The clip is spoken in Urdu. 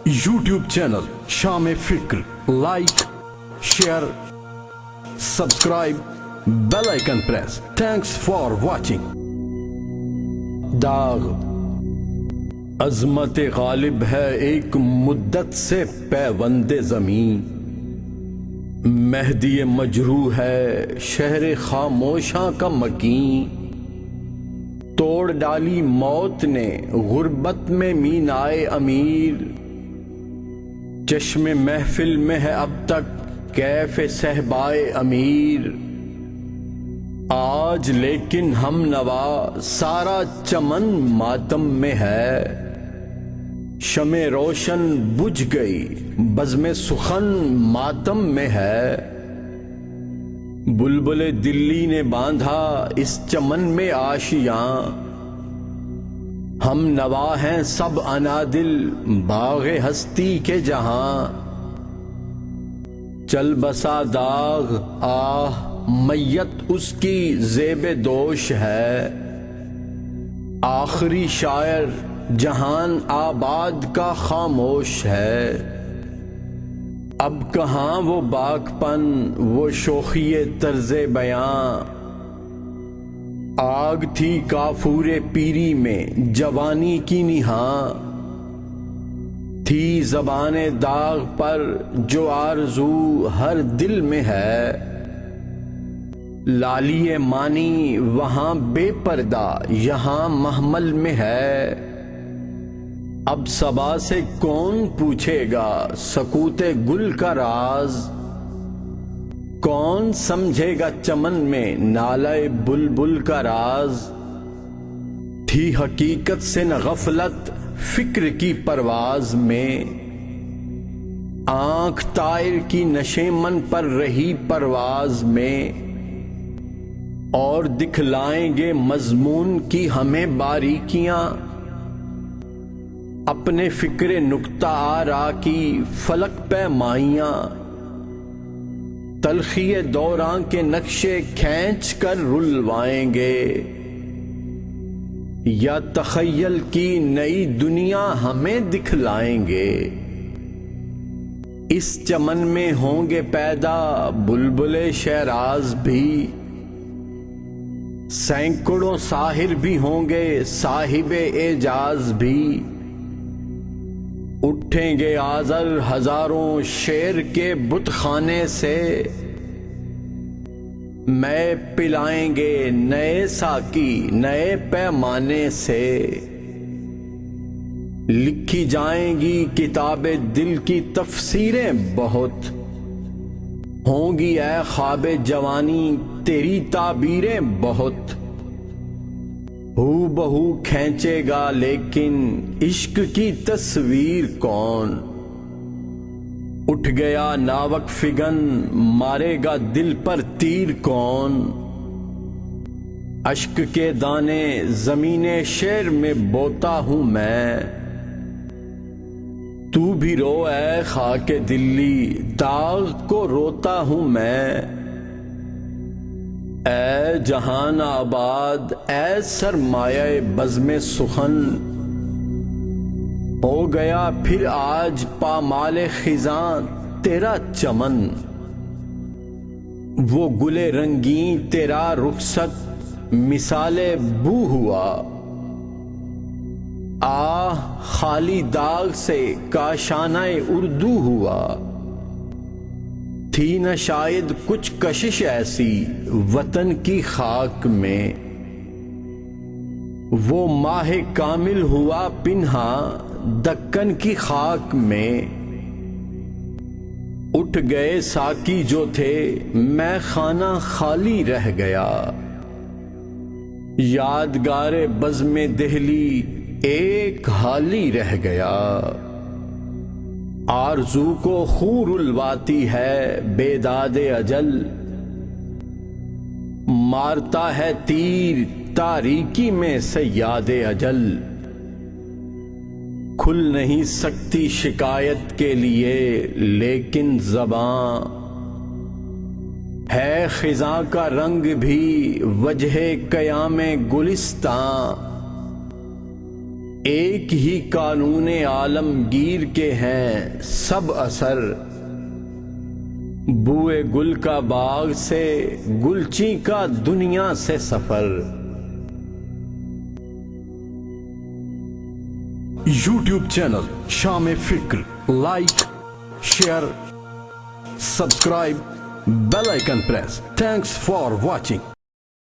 YouTube channel Sham Fikr, like, share, subscribe, bell icon press. Thanks for watching. داغ عظمت غالب ہے ایک مدت سے پیوند زمین، مہدی مجروح ہے شہر خاموشاں کا مکین، توڑ ڈالی موت نے غربت میں مینائے امیر، چشم محفل میں ہے اب تک کیف صہبائے امیر، آج لیکن ہم نوا سارا چمن ماتم میں ہے، شمع روشن بجھ گئی بزم سخن ماتم میں ہے، بلبل دلی نے باندھا اس چمن میں آشیاں، ہم نوا ہیں سب انادل باغ ہستی کے جہاں، چل بسا داغ آہ میت اس کی زیب دوش ہے، آخری شاعر جہان آباد کا خاموش ہے، اب کہاں وہ باک پن وہ شوخی طرز بیاں، آگ تھی کافور پیری میں جوانی کی نہاں، تھی زبان داغ پر جو آرزو ہر دل میں ہے، لالی مانی وہاں بے پردہ یہاں محمل میں ہے، اب صبا سے کون پوچھے گا سکوت گل کا راز، کون سمجھے گا چمن میں نالے بلبل کا راز، تھی حقیقت سے نہ غفلت فکر کی پرواز میں، آنکھ طائر کی نشیمن پر رہی پرواز میں، اور دکھلائیں گے مضمون کی ہمیں باریکیاں، اپنے فکر نکتہ آرا کی فلک پیمائیاں، تلخی دوران کے نقشے کھینچ کر رلوائیں گے، یا تخیل کی نئی دنیا ہمیں دکھلائیں گے، اس چمن میں ہوں گے پیدا بلبل شیراز بھی، سینکڑوں ساحر بھی ہوں گے صاحب اعجاز بھی، اٹھیں گے آزر ہزاروں شیر کے بت خانے سے، میں پلائیں گے نئے ساقی نئے پیمانے سے، لکھی جائیں گی کتاب دل کی تفسیریں بہت، ہوں گی اے خواب جوانی تیری تعبیریں بہت، ہو بہو کھینچے گا لیکن عشق کی تصویر کون، اٹھ گیا ناوک فگن مارے گا دل پر تیر کون، اشک کے دانے زمین شعر میں بوتا ہوں میں، تو بھی رو اے خاک دلی داغ کو روتا ہوں میں، اے جہان آباد اے سرمایہ بزم سخن، ہو گیا پھر آج پامال خزاں تیرا چمن، وہ گل رنگین تیرا رخصت مثال بو ہوا، آہ خالی داغ سے کاشانہ اردو ہوا، تھی نہ شاید کچھ کشش ایسی وطن کی خاک میں، وہ ماہ کامل ہوا پنہا دکن کی خاک میں، اٹھ گئے ساقی جو تھے میں خانہ خالی رہ گیا، یادگار بزم دہلی ایک حالی رہ گیا، آرزو کو خور الواتی ہے بیداد اجل، مارتا ہے تیر تاریکی میں صیاد اجل، کھل نہیں سکتی شکایت کے لیے لیکن زباں، ہے خزاں کا رنگ بھی وجہ قیام گلستاں، ایک ہی قانون عالمگیر کے ہیں سب اثر، بوئے گل کا باغ سے گلچی کا دنیا سے سفر۔ یوٹیوب چینل شام فکر، like, share, subscribe, bell icon press. Thanks for watching.